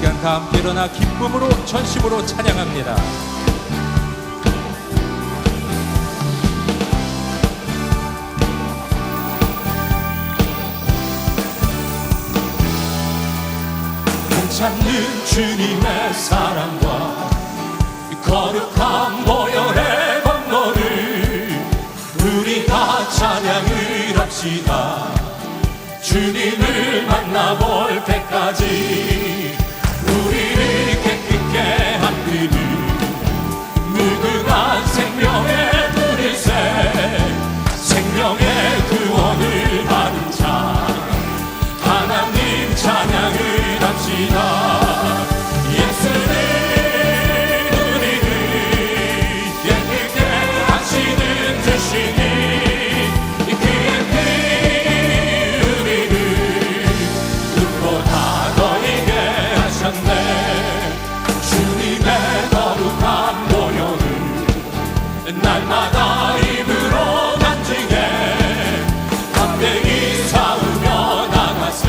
시간 다 함께 일어나 기쁨으로 전심으로 찬양합니다. 찾는 주님의 사랑과 거룩한 보혈의 권고를 우리 다 찬양을 합시다. 주님을 만나볼 때까지 우리를 깨끗게 한 그를 무궁한 생명의 불일새 생명의 구원을 받은 자 하나님 찬양을 합시다. 예수는 우리를 깨끗게 하시는 주시니 그의 피 우리를 눈보다 더 있게 하셨네. 주님의 거룩한 보혈을 날마다 입으로 간증해 담대히 싸우며 나가세.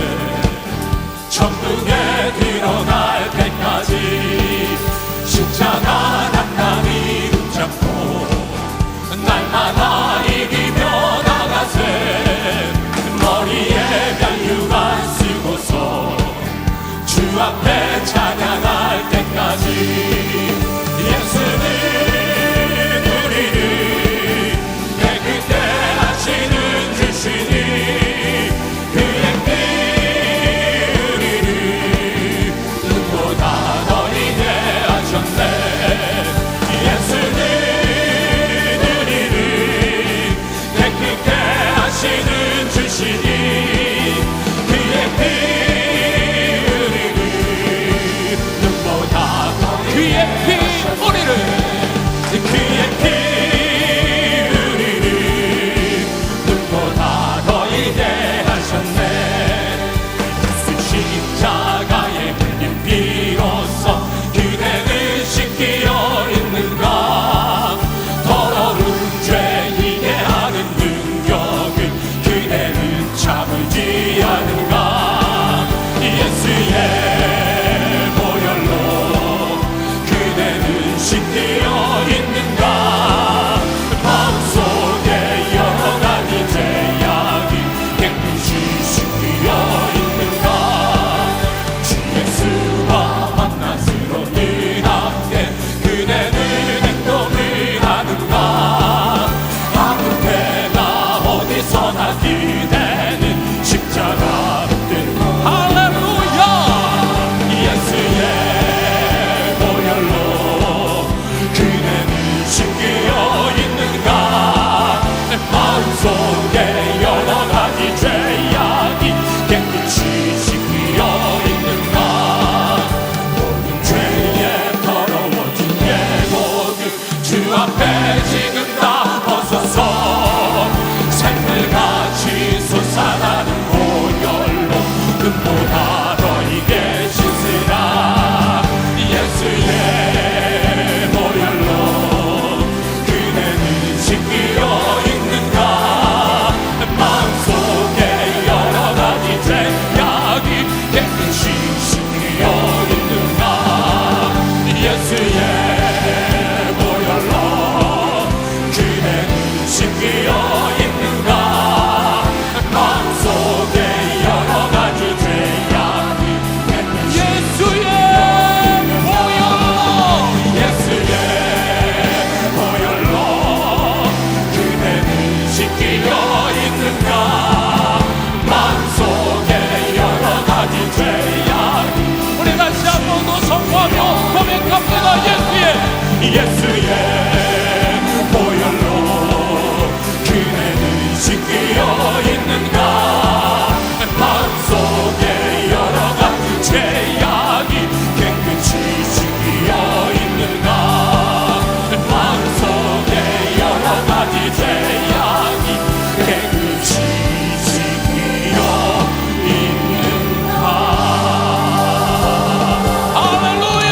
천국에 들어갈 때까지 십자가 단단히 붙잡고 날마다 이기며 나가세. 머리에 면류관 쓰고서 주 앞에 찬양할 때까지 예수는 우리를 깨끗게 하시는 주시니 예수의 보혈로 그네는 씻기어 있는가. 마음속에 여러 가지 죄악이 깨끗이 씻기어 있는가. 마음속에 여러 가지 죄악이 깨끗이 씻기어 있는가. 할렐루야.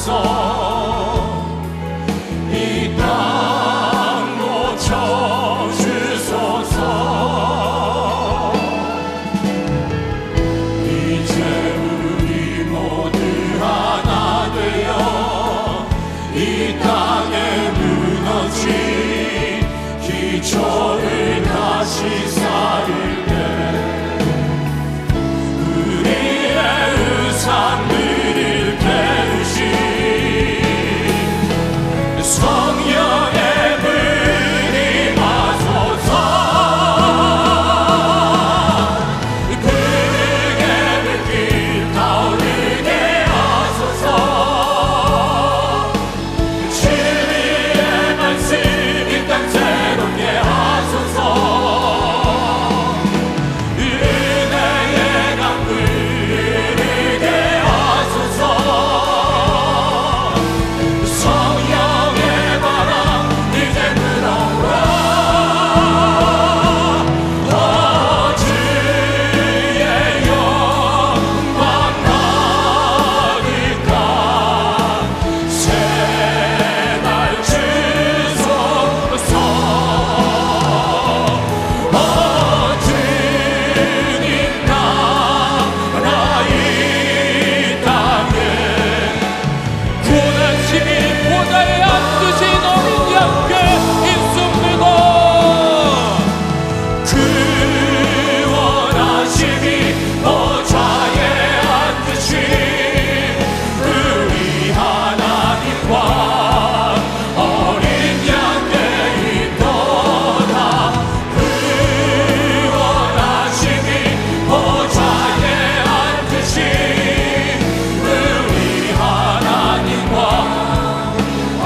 하소서. 이 땅 고쳐주소서. 이제 우리 모두 하나 되어 이 땅에 무너진 기초를 다시 쌓을 때 우리의 우상들을 깨우신 성령의 불이 마소서. 그게 불길 타오르게 하소서. 진리의 말씀 이 땅 새롭게 하소서. 은혜의 강물 흐르게 하소서. 성령의 바람 이제 불어오라. 주의 영광 나니까 새날 주소서. 주님 나라 이 땅에 구원하심이 보좌에 앉으신 어린 양께 있습니다. 구원하심이 보좌에 앉으신 우리 하나님과 어린 양께 있도다. 구원하심이 보좌에 앉으신 우리 하나님과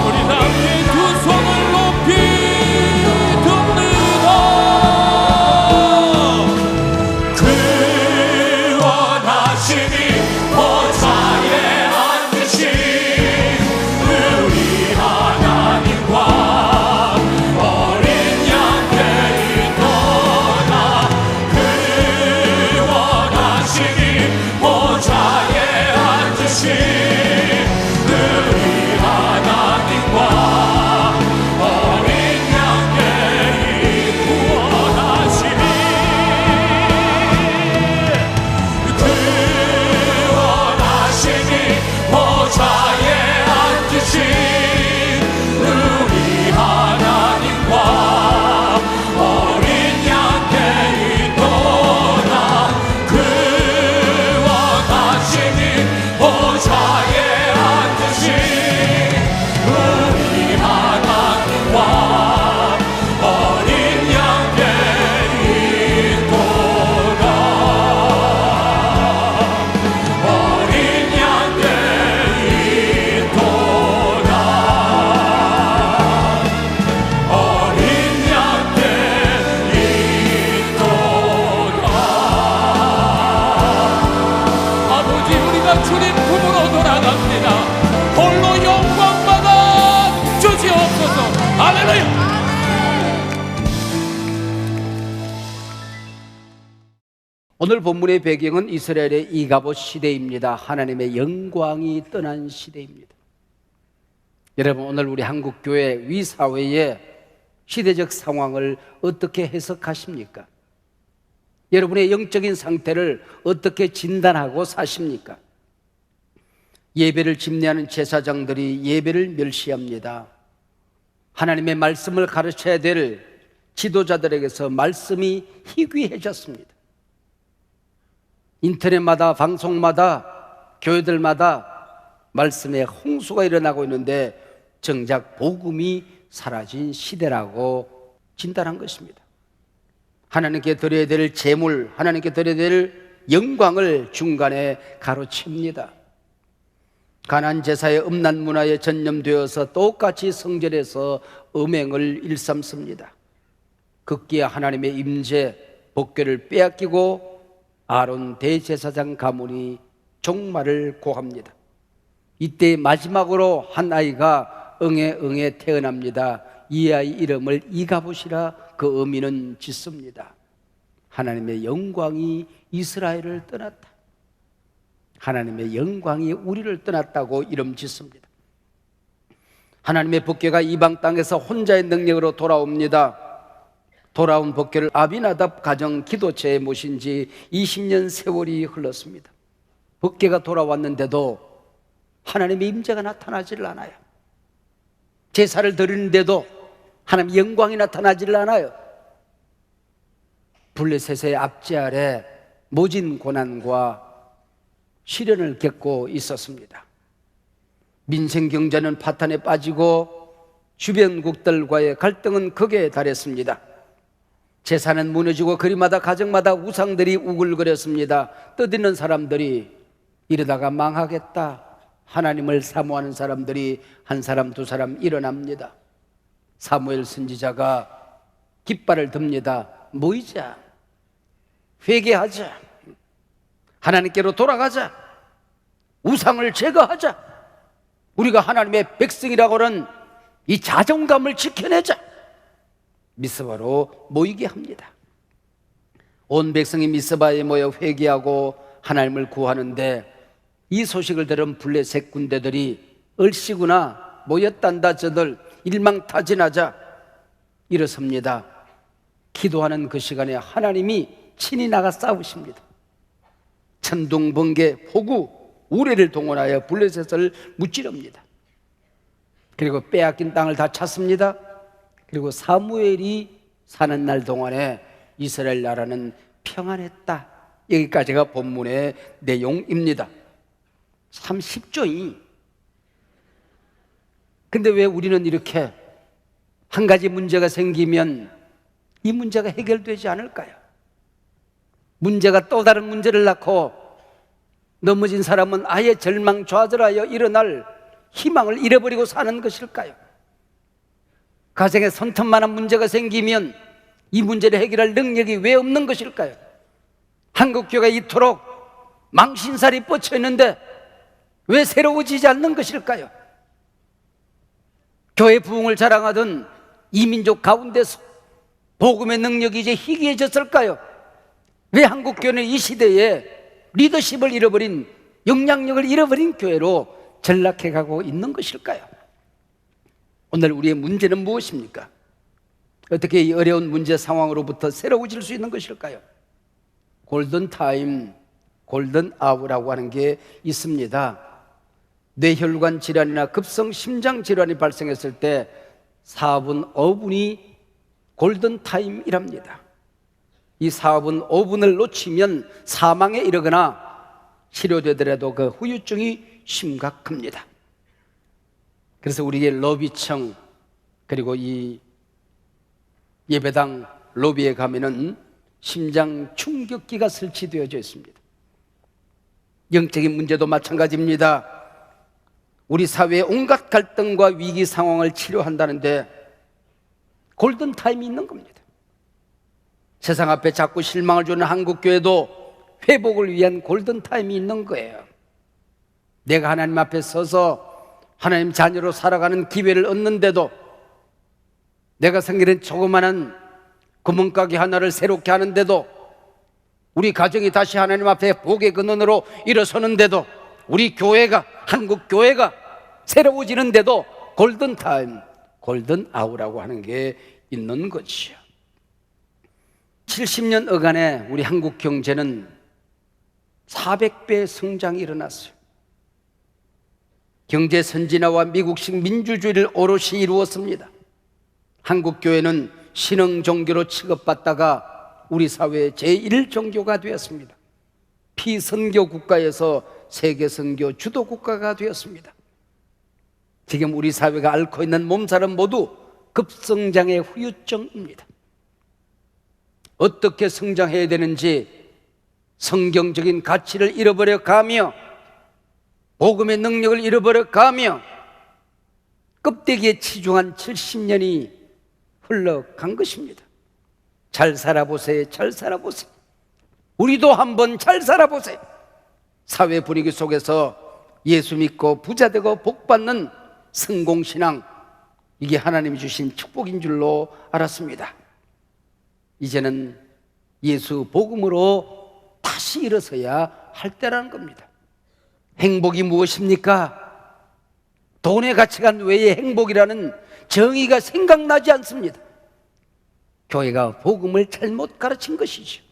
우리 함께 두 손을 높이 듭니다. 구원하심이 보좌에 앉으신 우리 하나님과 어린 양께 있도다. 구원하심이 보좌에 앉으신 우리 하나님과 어린 양께 구원하심이 구원하심이 보좌에 앉으신 우리 하나님과 어린 양께 있도다. 구원하심이 보좌에 앉으신 우리 하나님과 어린 양께 있도다. 어린 양께 있도다. 어린 양께 있도다. 아버지, 우리가 주님 품으로 돌아갑니다. 홀로 영광받아 주시옵소서. 할렐루야. 오늘 본문의 배경은 이스라엘의 이가봇 시대입니다. 하나님의 영광이 떠난 시대입니다. 여러분, 오늘 우리 한국교회 위사회의 시대적 상황을 어떻게 해석하십니까? 여러분의 영적인 상태를 어떻게 진단하고 사십니까? 예배를 집례하는 제사장들이 예배를 멸시합니다. 하나님의 말씀을 가르쳐야 될 지도자들에게서 말씀이 희귀해졌습니다. 인터넷마다 방송마다 교회들마다 말씀의 홍수가 일어나고 있는데 정작 복음이 사라진 시대라고 진단한 것입니다. 하나님께 드려야 될 제물, 하나님께 드려야 될 영광을 중간에 가로칩니다. 가나안 제사의 음란 문화에 전념되어서 똑같이 성전에서 음행을 일삼습니다. 급기야 하나님의 임재, 법궤를 빼앗기고 아론 대제사장 가문이 종말을 고합니다. 이때 마지막으로 한 아이가 응에 태어납니다. 이 아이 이름을 이가봇이라 그 의미는 짓습니다. 하나님의 영광이 이스라엘을 떠났다. 하나님의 영광이 우리를 떠났다고 이름 짓습니다. 하나님의 법궤가 이방 땅에서 혼자의 능력으로 돌아옵니다. 돌아온 법궤를 아비나답 가정 기도처에 모신 지 20년 세월이 흘렀습니다. 법궤가 돌아왔는데도 하나님의 임재가 나타나질 않아요. 제사를 드리는데도 하나님의 영광이 나타나질 않아요. 블레셋의 압제 아래 모진 고난과 시련을 겪고 있었습니다. 민생 경제는 파탄에 빠지고 주변국들과의 갈등은 극에 달했습니다. 제사는 무너지고 거리마다 가정마다 우상들이 우글거렸습니다. 떠드는 사람들이 이러다가 망하겠다, 하나님을 사모하는 사람들이 한 사람 두 사람 일어납니다. 사무엘 선지자가 깃발을 듭니다. 모이자, 회개하자, 하나님께로 돌아가자, 우상을 제거하자, 우리가 하나님의 백성이라고는 이 자존감을 지켜내자. 미스바로 모이게 합니다. 온 백성이 미스바에 모여 회개하고 하나님을 구하는데, 이 소식을 들은 블레셋 군대들이 얼씨구나, 모였단다, 저들 일망타진하자 일어섭니다. 기도하는 그 시간에 하나님이 친히 나가 싸우십니다. 천둥, 번개, 폭우, 우레를 동원하여 블레셋을 무찌릅니다. 그리고 빼앗긴 땅을 다 찾습니다. 그리고 사무엘이 사는 날 동안에 이스라엘 나라는 평안했다. 여기까지가 본문의 내용입니다. 참 쉽죠? 근데 왜 우리는 이렇게 한 가지 문제가 생기면 이 문제가 해결되지 않을까요? 문제가 또 다른 문제를 낳고 넘어진 사람은 아예 절망 좌절하여 일어날 희망을 잃어버리고 사는 것일까요? 가정에 손톱만한 문제가 생기면 이 문제를 해결할 능력이 왜 없는 것일까요? 한국교회가 이토록 망신살이 뻗쳐 있는데 왜 새로워지지 않는 것일까요? 교회 부흥을 자랑하던 이민족 가운데서 복음의 능력이 이제 희귀해졌을까요? 왜 한국교회는 이 시대에 리더십을 잃어버린, 영향력을 잃어버린 교회로 전락해 가고 있는 것일까요? 오늘 우리의 문제는 무엇입니까? 어떻게 이 어려운 문제 상황으로부터 새로워질 수 있는 것일까요? 골든타임, 골든아워라고 하는 게 있습니다. 뇌혈관 질환이나 급성 심장 질환이 발생했을 때 4분, 5분이 골든타임이랍니다. 이 4분, 5분을 놓치면 사망에 이르거나 치료되더라도 그 후유증이 심각합니다. 그래서 우리의 로비청, 그리고 이 예배당 로비에 가면은 심장 충격기가 설치되어져 있습니다. 영적인 문제도 마찬가지입니다. 우리 사회의 온갖 갈등과 위기 상황을 치료한다는데 골든타임이 있는 겁니다. 세상 앞에 자꾸 실망을 주는 한국교회도 회복을 위한 골든타임이 있는 거예요. 내가 하나님 앞에 서서 하나님 자녀로 살아가는 기회를 얻는데도, 내가 생기는 조그마한 구멍가게 하나를 새롭게 하는데도, 우리 가정이 다시 하나님 앞에 복의 근원으로 일어서는데도, 우리 교회가, 한국 교회가 새로워지는데도 골든타임, 골든아워라고 하는 게 있는 것이요. 70년 어간에 우리 한국 경제는 400배 성장이 일어났어요. 경제 선진화와 미국식 민주주의를 오롯이 이루었습니다. 한국 교회는 신흥 종교로 취급받다가 우리 사회의 제1종교가 되었습니다. 피선교 국가에서 세계 선교 주도 국가가 되었습니다. 지금 우리 사회가 앓고 있는 몸살은 모두 급성장의 후유증입니다. 어떻게 성장해야 되는지 성경적인 가치를 잃어버려 가며 복음의 능력을 잃어버려 가며 껍데기에 치중한 70년이 흘러간 것입니다. 잘 살아보세요. 잘 살아보세요. 우리도 한번 잘 살아보세요. 사회 분위기 속에서 예수 믿고 부자 되고 복받는 성공신앙, 이게 하나님이 주신 축복인 줄로 알았습니다. 이제는 예수 복음으로 다시 일어서야 할 때라는 겁니다. 행복이 무엇입니까? 돈의 가치관 외에 행복이라는 정의가 생각나지 않습니다. 교회가 복음을 잘못 가르친 것이죠.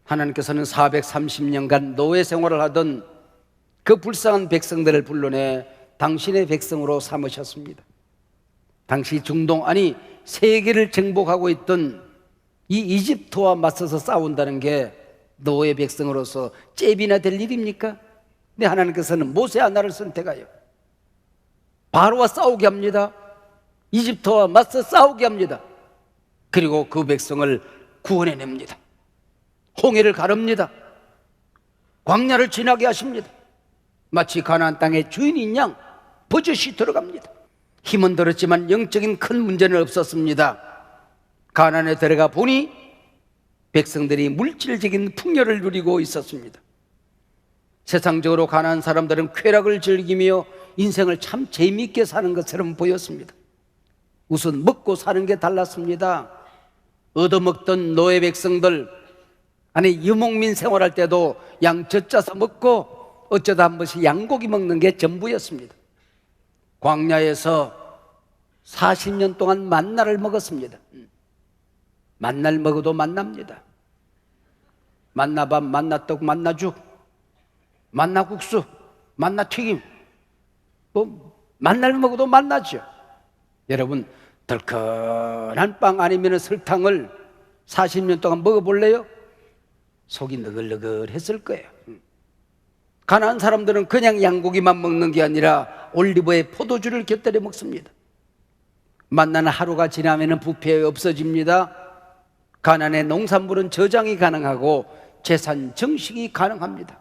하나님께서는 430년간 노예 생활을 하던 그 불쌍한 백성들을 불러내 당신의 백성으로 삼으셨습니다. 당시 중동, 아니 세계를 정복하고 있던 이 이집트와 맞서서 싸운다는 게 노예 백성으로서 잽이나 될 일입니까? 근데 하나님께서는 모세 하나를 선택하여 바로와 싸우게 합니다. 이집트와 맞서 싸우게 합니다. 그리고 그 백성을 구원해냅니다. 홍해를 가릅니다. 광야를 지나게 하십니다. 마치 가나안 땅의 주인인 양 버젓이 들어갑니다. 힘은 들었지만 영적인 큰 문제는 없었습니다. 가나안에 들어가 보니 백성들이 물질적인 풍요를 누리고 있었습니다. 세상적으로 가난한 사람들은 쾌락을 즐기며 인생을 참 재미있게 사는 것처럼 보였습니다. 우선 먹고 사는 게 달랐습니다. 얻어먹던 노예 백성들, 아니 유목민 생활할 때도 양 젖짜서 먹고 어쩌다 한 번씩 양고기 먹는 게 전부였습니다. 광야에서 40년 동안 만나를 먹었습니다. 만나를 먹어도 만납니다. 만나밥, 만나떡, 만나죽, 만나국수, 만나튀김, 만나를 먹어도 만나죠. 여러분, 덜큰한 빵 아니면 설탕을 40년 동안 먹어볼래요? 속이 너글너글했을 거예요. 가난한 사람들은 그냥 양고기만 먹는 게 아니라 올리브에 포도주를 곁들여 먹습니다. 만나는 하루가 지나면 부패 없어집니다. 가난의 농산물은 저장이 가능하고 재산 정식이 가능합니다.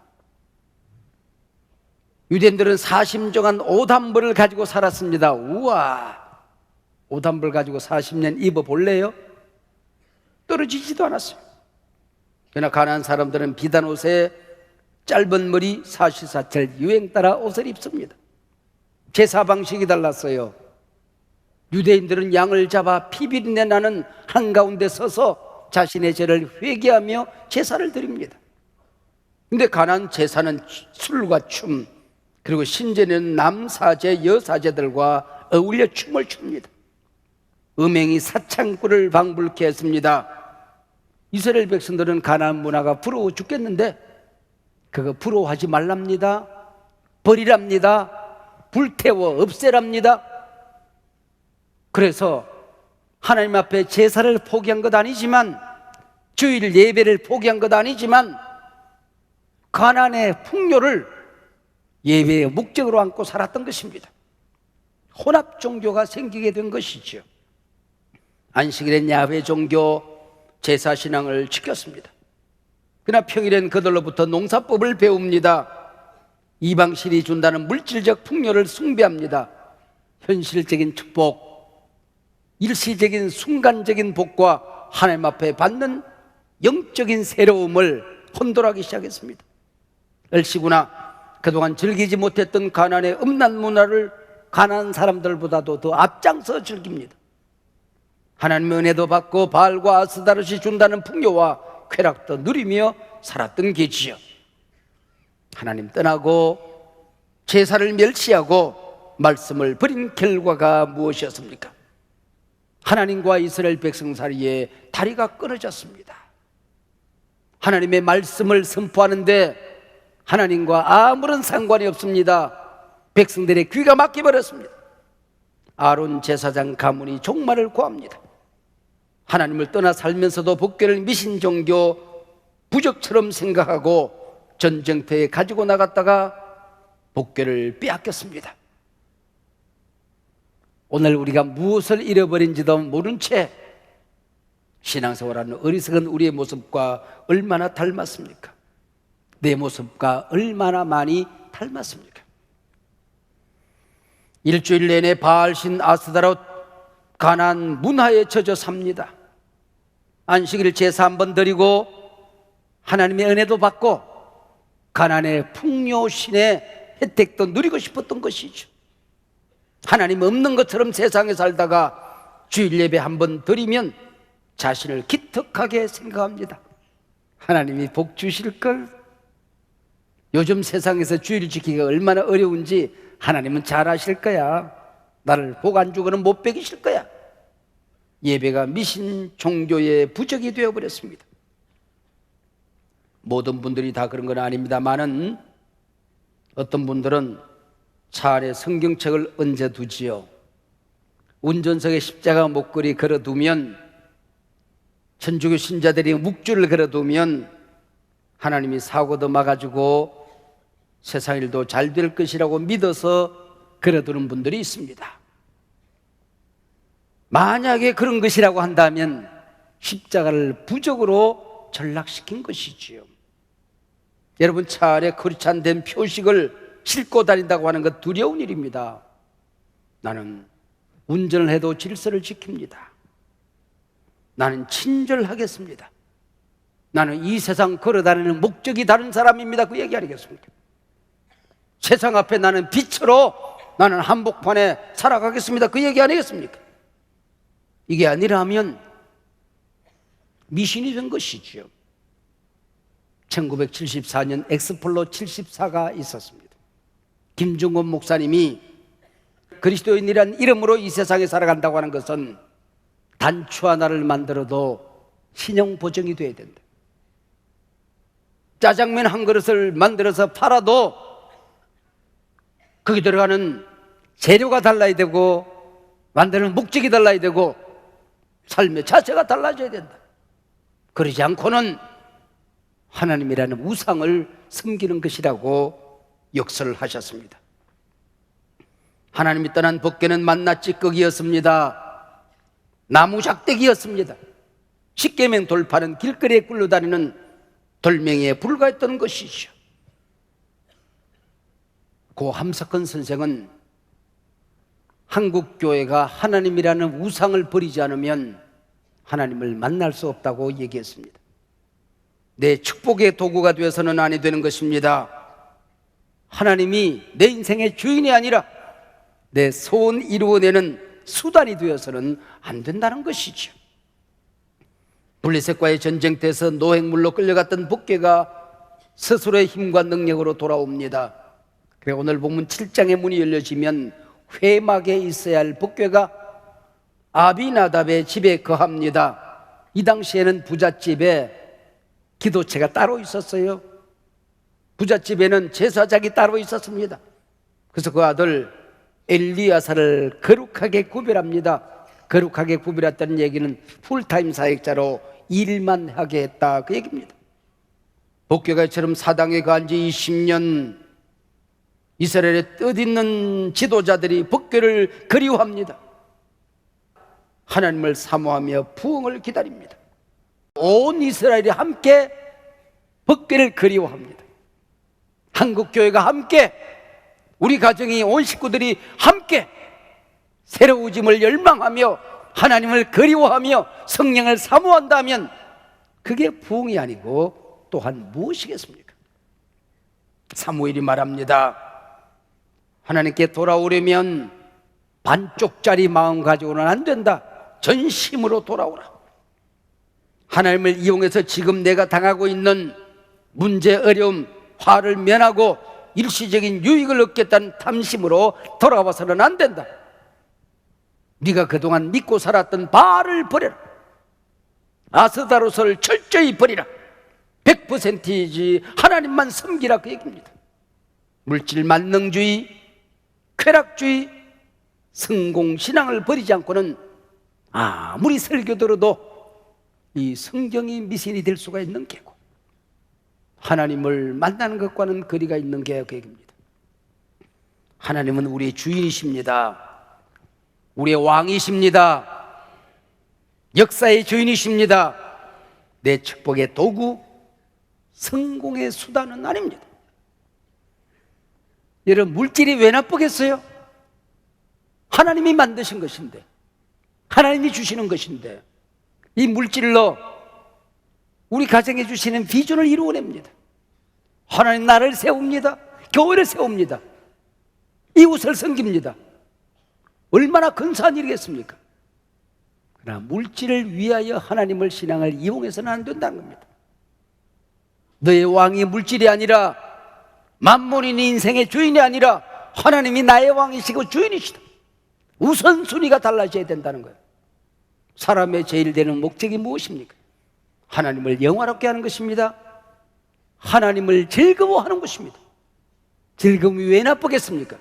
유대인들은 40년간 오단벌을 가지고 살았습니다. 우와, 오단벌 가지고 40년 입어볼래요? 떨어지지도 않았어요. 그러나 가난한 사람들은 비단 옷에 짧은 머리 사시사철 유행 따라 옷을 입습니다. 제사 방식이 달랐어요. 유대인들은 양을 잡아 피비린내 나는 한가운데 서서 자신의 죄를 회개하며 제사를 드립니다. 근데 가나안 제사는 술과 춤, 그리고 신제는 남사제, 여사제들과 어울려 춤을 춥니다. 음행이 사창꾼을 방불케 했습니다. 이스라엘 백성들은 가나안 문화가 부러워 죽겠는데 그거 부러워하지 말랍니다. 버리랍니다. 불태워 없애랍니다. 그래서 하나님 앞에 제사를 포기한 것 아니지만, 주일 예배를 포기한 것 아니지만, 가나안의 풍요를 예배의 목적으로 안고 살았던 것입니다. 혼합 종교가 생기게 된 것이죠. 안식일엔 야훼 종교, 제사 신앙을 지켰습니다. 그러나 평일엔 그들로부터 농사법을 배웁니다. 이방신이 준다는 물질적 풍요를 숭배합니다. 현실적인 축복, 일시적인 순간적인 복과 하나님 앞에 받는 영적인 새로움을 혼돈하기 시작했습니다. 얼씨구나 그동안 즐기지 못했던 가나안의 음란 문화를 가난한 사람들보다도 더 앞장서 즐깁니다. 하나님의 은혜도 받고 바알과 아스다롯이 준다는 풍요와 쾌락도 누리며 살았던 게지요. 하나님 떠나고 제사를 멸시하고 말씀을 버린 결과가 무엇이었습니까? 하나님과 이스라엘 백성 사이에 다리가 끊어졌습니다. 하나님의 말씀을 선포하는데 하나님과 아무런 상관이 없습니다. 백성들의 귀가 막혀버렸습니다. 아론 제사장 가문이 종말을 구합니다. 하나님을 떠나 살면서도 복궤를 미신 종교, 부적처럼 생각하고 전쟁터에 가지고 나갔다가 복궤를 빼앗겼습니다. 오늘 우리가 무엇을 잃어버린지도 모른 채 신앙생활하는 어리석은 우리의 모습과 얼마나 닮았습니까? 내 모습과 얼마나 많이 닮았습니까? 일주일 내내 바알신 아스다롯 가나안 문화에 젖어 삽니다. 안식일 제사 한번 드리고 하나님의 은혜도 받고 가나안의 풍요신의 혜택도 누리고 싶었던 것이죠. 하나님 없는 것처럼 세상에 살다가 주일 예배 한번 드리면 자신을 기특하게 생각합니다. 하나님이 복 주실 걸, 요즘 세상에서 주의를 지키기가 얼마나 어려운지 하나님은 잘 아실 거야. 나를 복 안 주고는 못 먹이실 거야. 예배가 미신 종교의 부적이 되어버렸습니다. 모든 분들이 다 그런 건 아닙니다만은 어떤 분들은 차 안에 성경책을 얹어두지요. 운전석에 십자가 목걸이 걸어두면, 천주교 신자들이 묵주를 걸어두면 하나님이 사고도 막아주고 세상 일도 잘 될 것이라고 믿어서 걸어두는 분들이 있습니다. 만약에 그런 것이라고 한다면 십자가를 부적으로 전락시킨 것이지요. 여러분, 차 안에 크리스찬된 표식을 싣고 다닌다고 하는 것 두려운 일입니다. 나는 운전을 해도 질서를 지킵니다. 나는 친절하겠습니다. 나는 이 세상 걸어다니는 목적이 다른 사람입니다. 그 얘기 아니겠습니까? 세상 앞에 나는 빛으로 나는 한복판에 살아가겠습니다. 그 얘기 아니겠습니까? 이게 아니라면 미신이 된 것이지요. 1974년 엑스플로 74가 있었습니다. 김중곤 목사님이 그리스도인이란 이름으로 이 세상에 살아간다고 하는 것은 단추 하나를 만들어도 신용 보정이 돼야 된다. 짜장면 한 그릇을 만들어서 팔아도 거기 들어가는 재료가 달라야 되고 만드는 목적이 달라야 되고 삶의 자체가 달라져야 된다. 그러지 않고는 하나님이라는 우상을 섬기는 것이라고 역설을 하셨습니다. 하나님이 떠난 법궤는 만나 찌꺼기였습니다. 나무 작대기였습니다. 십계명 돌파는 길거리에 굴러다니는 돌멩이에 불과했던 것이죠. 고 함석헌 선생은 한국교회가 하나님이라는 우상을 버리지 않으면 하나님을 만날 수 없다고 얘기했습니다. 내 축복의 도구가 되어서는 아니 되는 것입니다. 하나님이 내 인생의 주인이 아니라 내 소원 이루어내는 수단이 되어서는 안 된다는 것이죠. 블레셋과의 전쟁터에서 노획물로 끌려갔던 복궤가 스스로의 힘과 능력으로 돌아옵니다. 그래 오늘 본문 7장의 문이 열려지면 회막에 있어야 할 복궤가 아비나답의 집에 거합니다. 이 당시에는 부잣집에 기도체가 따로 있었어요. 부잣집에는 제사장이 따로 있었습니다. 그래서 그 아들 엘리야사를 거룩하게 구별합니다. 거룩하게 구별했다는 얘기는 풀타임 사역자로 일만 하게 했다, 그 얘기입니다. 복궤가 이처럼 사당에 거한 지 20년 이스라엘의 뜻있는 지도자들이 복궤를 그리워합니다. 하나님을 사모하며 부흥을 기다립니다. 온 이스라엘이 함께 복궤를 그리워합니다. 한국교회가 함께, 우리 가정이, 온 식구들이 함께 새로우짐을 열망하며 하나님을 그리워하며 성령을 사모한다면 그게 부흥이 아니고 또한 무엇이겠습니까? 사무엘이 말합니다. 하나님께 돌아오려면 반쪽짜리 마음 가지고는 안 된다. 전심으로 돌아오라. 하나님을 이용해서 지금 내가 당하고 있는 문제, 어려움, 화를 면하고 일시적인 유익을 얻겠다는 탐심으로 돌아와서는 안 된다. 네가 그동안 믿고 살았던 바알을 버려라. 아스다로스를 철저히 버리라. 100%이지 하나님만 섬기라, 그 얘기입니다. 물질 만능주의, 쾌락주의, 성공신앙을 버리지 않고는 아무리 설교 들어도 이 성경이 미신이 될 수가 있는 게고, 하나님을 만나는 것과는 거리가 있는 게 그 얘기입니다. 하나님은 우리의 주인이십니다. 우리의 왕이십니다. 역사의 주인이십니다. 내 축복의 도구, 성공의 수단은 아닙니다. 여러분, 물질이 왜 나쁘겠어요? 하나님이 만드신 것인데, 하나님이 주시는 것인데, 이 물질로 우리 가정에 주시는 비전을 이루어냅니다. 하나님 나를 세웁니다. 교회를 세웁니다. 이웃을 섬깁니다. 얼마나 근사한 일이겠습니까? 그러나 물질을 위하여 하나님을 신앙을 이용해서는 안 된다는 겁니다. 너의 왕이 물질이 아니라 만몬이 네 인생의 주인이 아니라 하나님이 나의 왕이시고 주인이시다. 우선순위가 달라져야 된다는 거예요. 사람의 제일 되는 목적이 무엇입니까? 하나님을 영화롭게 하는 것입니다. 하나님을 즐거워하는 것입니다. 즐거움이 왜 나쁘겠습니까?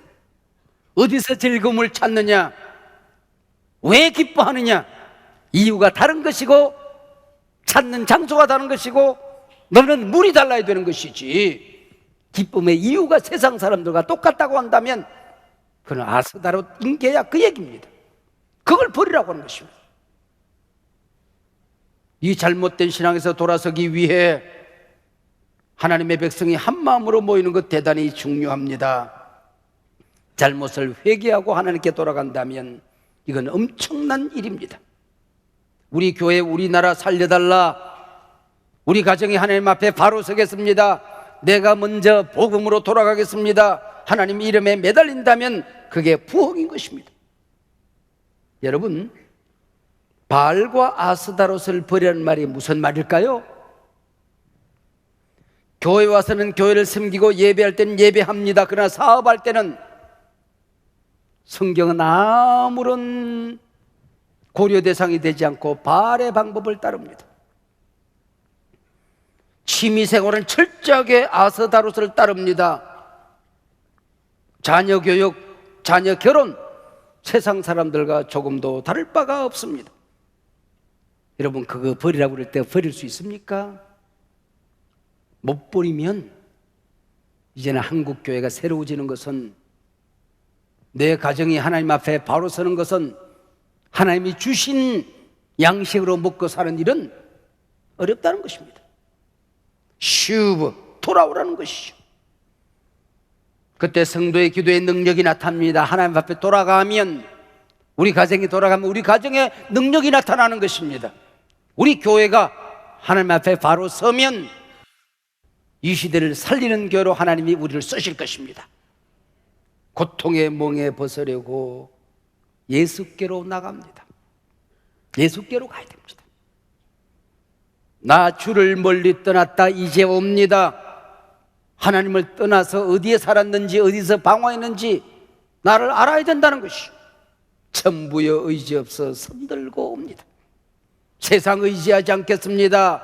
어디서 즐거움을 찾느냐? 왜 기뻐하느냐? 이유가 다른 것이고 찾는 장소가 다른 것이고 너는 물이 달라야 되는 것이지, 기쁨의 이유가 세상 사람들과 똑같다고 한다면 그는 아스다롯 인계야 그 얘기입니다. 그걸 버리라고 하는 것입니다. 이 잘못된 신앙에서 돌아서기 위해 하나님의 백성이 한 마음으로 모이는 것 대단히 중요합니다. 잘못을 회개하고 하나님께 돌아간다면 이건 엄청난 일입니다. 우리 교회, 우리나라 살려달라. 우리 가정이 하나님 앞에 바로 서겠습니다. 내가 먼저 복음으로 돌아가겠습니다. 하나님 이름에 매달린다면 그게 부흥인 것입니다. 여러분, 바알과 아스다롯을 버리라는 말이 무슨 말일까요? 교회 와서는 교회를 섬기고 예배할 때는 예배합니다. 그러나 사업할 때는 성경은 아무런 고려 대상이 되지 않고 바알의 방법을 따릅니다. 취미생활은 철저하게 아스다롯을 따릅니다. 자녀 교육, 자녀 결혼, 세상 사람들과 조금도 다를 바가 없습니다. 여러분, 그거 버리라고 그럴 때 버릴 수 있습니까? 못 버리면 이제는 한국 교회가 새로워지는 것은, 내 가정이 하나님 앞에 바로 서는 것은, 하나님이 주신 양식으로 먹고 사는 일은 어렵다는 것입니다. 슈브, 돌아오라는 것이죠. 그때 성도의 기도의 능력이 나타납니다. 하나님 앞에 돌아가면, 우리 가정이 돌아가면 우리 가정의 능력이 나타나는 것입니다. 우리 교회가 하나님 앞에 바로 서면 이 시대를 살리는 교회로 하나님이 우리를 쓰실 것입니다. 고통의 멍에 벗으려고 예수께로 나갑니다. 예수께로 가야 됩니다. 나 주를 멀리 떠났다 이제 옵니다. 하나님을 떠나서 어디에 살았는지, 어디서 방황했는지 나를 알아야 된다는 것이, 천부여 의지 없어 손들고 옵니다. 세상 의지하지 않겠습니다.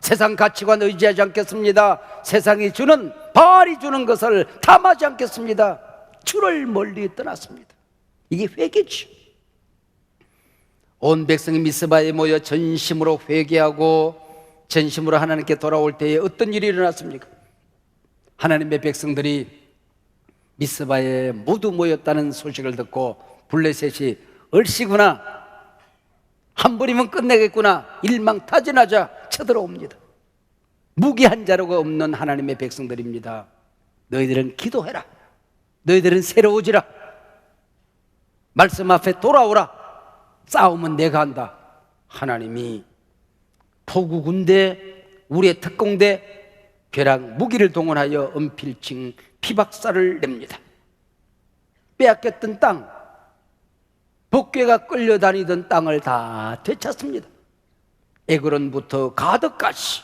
세상 가치관 의지하지 않겠습니다. 세상이 주는, 바알이 주는 것을 탐하지 않겠습니다. 주를 멀리 떠났습니다. 이게 회개죠. 온 백성이 미스바에 모여 전심으로 회개하고 전심으로 하나님께 돌아올 때에 어떤 일이 일어났습니까? 하나님의 백성들이 미스바에 모두 모였다는 소식을 듣고 블레셋이 얼씨구나, 한 번이면 끝내겠구나, 일망타진하자 쳐들어옵니다. 무기 한 자루가 없는 하나님의 백성들입니다. 너희들은 기도해라. 너희들은 새로워지라. 말씀 앞에 돌아오라. 싸움은 내가 한다. 하나님이 포구군대, 우리의 특공대, 벼락 무기를 동원하여 은필칭 피박살을 냅니다. 빼앗겼던 땅, 복괴가 끌려다니던 땅을 다 되찾습니다. 에그론부터 가드까지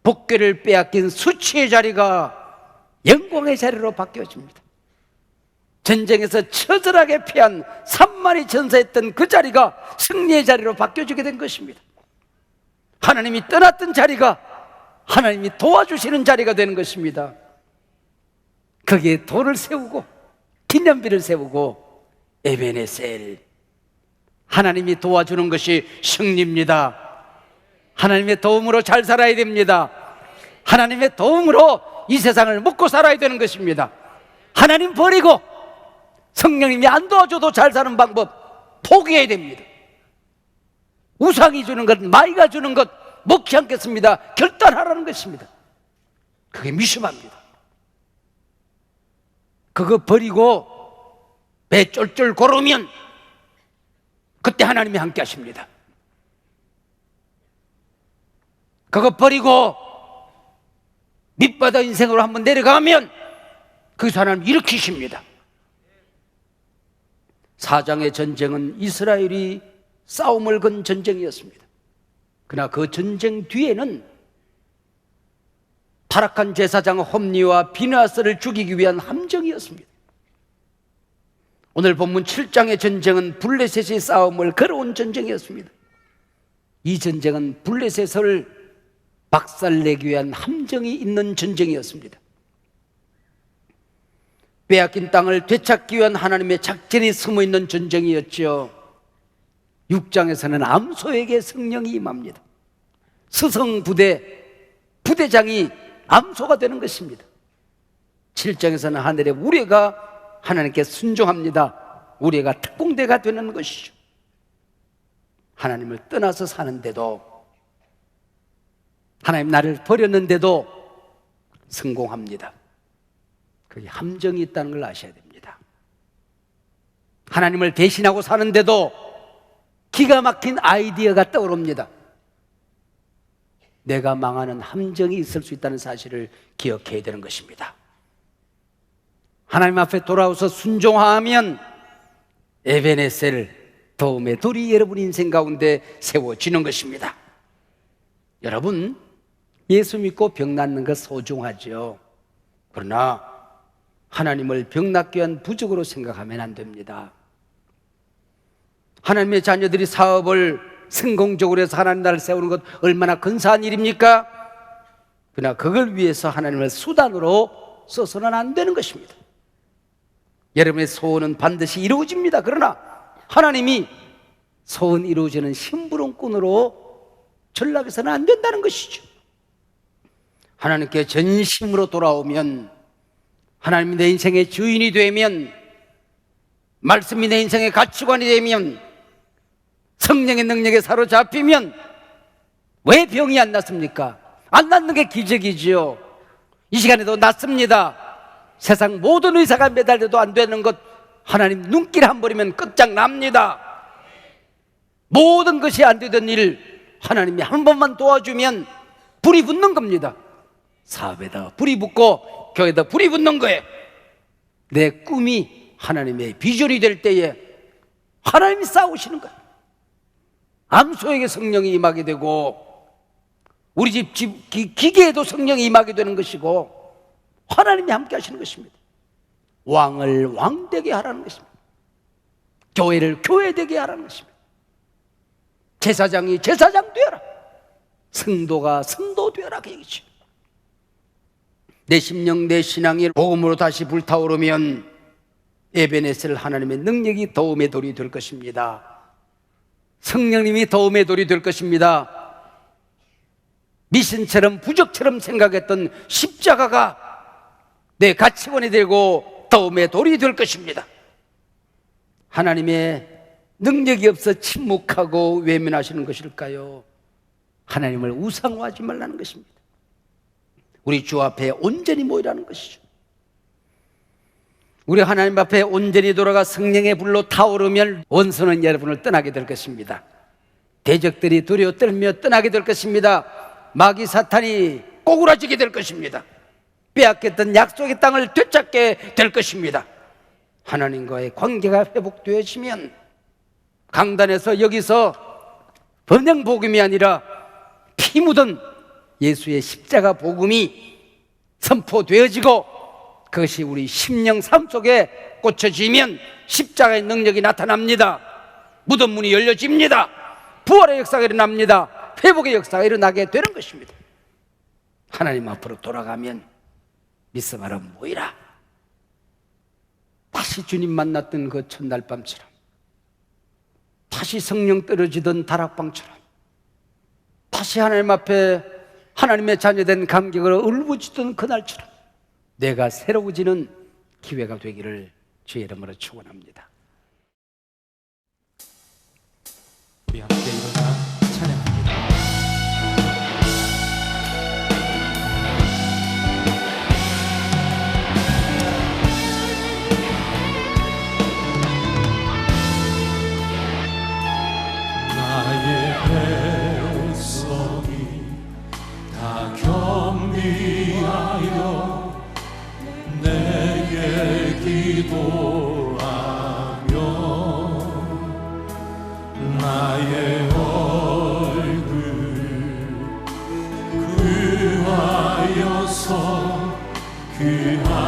복괴를 빼앗긴 수치의 자리가 영광의 자리로 바뀌어집니다. 전쟁에서 처절하게 패한 3만이 전사했던 그 자리가 승리의 자리로 바뀌어지게 된 것입니다. 하나님이 떠났던 자리가 하나님이 도와주시는 자리가 되는 것입니다. 거기에 돌을 세우고 기념비를 세우고 에베네셀, 하나님이 도와주는 것이 승리입니다. 하나님의 도움으로 잘 살아야 됩니다. 하나님의 도움으로 이 세상을 먹고 살아야 되는 것입니다. 하나님 버리고 성령님이 안 도와줘도 잘 사는 방법 포기해야 됩니다. 우상이 주는 것, 마이가 주는 것 먹지 않겠습니다. 결단하라는 것입니다. 그게 미심합니다. 그거 버리고 배 쫄쫄 걸으면 그때 하나님이 함께 하십니다. 그거 버리고 밑바닥 인생으로 한번 내려가면 거기서 하나님 일으키십니다. 사장의 전쟁은 이스라엘이 싸움을 건 전쟁이었습니다. 그러나 그 전쟁 뒤에는 타락한 제사장 홈리와 비느하스를 죽이기 위한 함정이었습니다. 오늘 본문 7장의 전쟁은 블레셋의 싸움을 걸어온 전쟁이었습니다. 이 전쟁은 블레셋을 박살내기 위한 함정이 있는 전쟁이었습니다. 빼앗긴 땅을 되찾기 위한 하나님의 작전이 숨어있는 전쟁이었죠. 6장에서는 암소에게 성령이 임합니다. 부대장이 암소가 되는 것입니다. 7장에서는 하늘의 우레가 하나님께 순종합니다. 우레가 특공대가 되는 것이죠. 하나님을 떠나서 사는데도, 하나님 나를 버렸는데도 성공합니다. 그게 함정이 있다는 걸 아셔야 됩니다. 하나님을 대신하고 사는데도 기가 막힌 아이디어가 떠오릅니다. 내가 망하는 함정이 있을 수 있다는 사실을 기억해야 되는 것입니다. 하나님 앞에 돌아와서 순종하면 에베네셀, 도움의 돌이 여러분 인생 가운데 세워지는 것입니다. 여러분, 예수 믿고 병 낫는 것 소중하죠. 그러나 하나님을 병 낫기 위한 부족으로 생각하면 안 됩니다. 하나님의 자녀들이 사업을 성공적으로 해서 하나님 나라를 세우는 것 얼마나 근사한 일입니까? 그러나 그걸 위해서 하나님을 수단으로 써서는 안 되는 것입니다. 여러분의 소원은 반드시 이루어집니다. 그러나 하나님이 소원 이루어지는 심부름꾼으로 전락해서는 안 된다는 것이죠. 하나님께 전심으로 돌아오면, 하나님이 내 인생의 주인이 되면, 말씀이 내 인생의 가치관이 되면, 성령의 능력에 사로잡히면 왜 병이 안 낫습니까? 안 낫는 게 기적이지요. 이 시간에도 낫습니다. 세상 모든 의사가 매달려도 안 되는 것, 하나님 눈길 한 버리면 끝장납니다. 모든 것이 안 되던 일, 하나님이 한 번만 도와주면 불이 붙는 겁니다. 사업에다 불이 붙고 교회에다 불이 붙는 거예요. 내 꿈이 하나님의 비전이 될 때에 하나님이 싸우시는 거예요. 암소에게 성령이 임하게 되고, 우리 집 기계에도 성령이 임하게 되는 것이고, 하나님이 함께 하시는 것입니다. 왕을 왕되게 하라는 것입니다. 교회를 교회되게 하라는 것입니다. 제사장이 제사장 되어라, 성도가 성도 되어라, 그 얘기죠. 내 심령, 내 신앙이 복음으로 다시 불타오르면 에베네셀, 하나님의 능력이 도움의 돌이 될 것입니다. 성령님이 도움의 돌이 될 것입니다. 미신처럼 부적처럼 생각했던 십자가가 내 가치관이 되고 도움의 돌이 될 것입니다. 하나님의 능력이 없어 침묵하고 외면하시는 것일까요? 하나님을 우상화하지 말라는 것입니다. 우리 주 앞에 온전히 모이라는 것이죠. 우리 하나님 앞에 온전히 돌아가 성령의 불로 타오르면 원수는 여러분을 떠나게 될 것입니다. 대적들이 두려워 떨며 떠나게 될 것입니다. 마귀 사탄이 꼬꾸라지게 될 것입니다. 빼앗겼던 약속의 땅을 되찾게 될 것입니다. 하나님과의 관계가 회복되어지면 강단에서 여기서 번영 복음이 아니라 피 묻은 예수의 십자가 복음이 선포되어지고, 그것이 우리 심령 삶 속에 꽂혀지면 십자가의 능력이 나타납니다. 무덤 문이 열려집니다. 부활의 역사가 일어납니다. 회복의 역사가 일어나게 되는 것입니다. 하나님 앞으로 돌아가면 미스바라 모이라. 다시 주님 만났던 그 첫날 밤처럼, 다시 성령 떨어지던 다락방처럼, 다시 하나님 앞에 하나님의 자녀된 감격으로 울부짖던 그날처럼 내가 새로워지는 기회가 되기를 주의 이름으로 축원합니다. 우리 함께 일어나 찬양합니다. 나의 백성이 다 겸비하여 내게 기도하며 나의 얼굴 그하여 귀한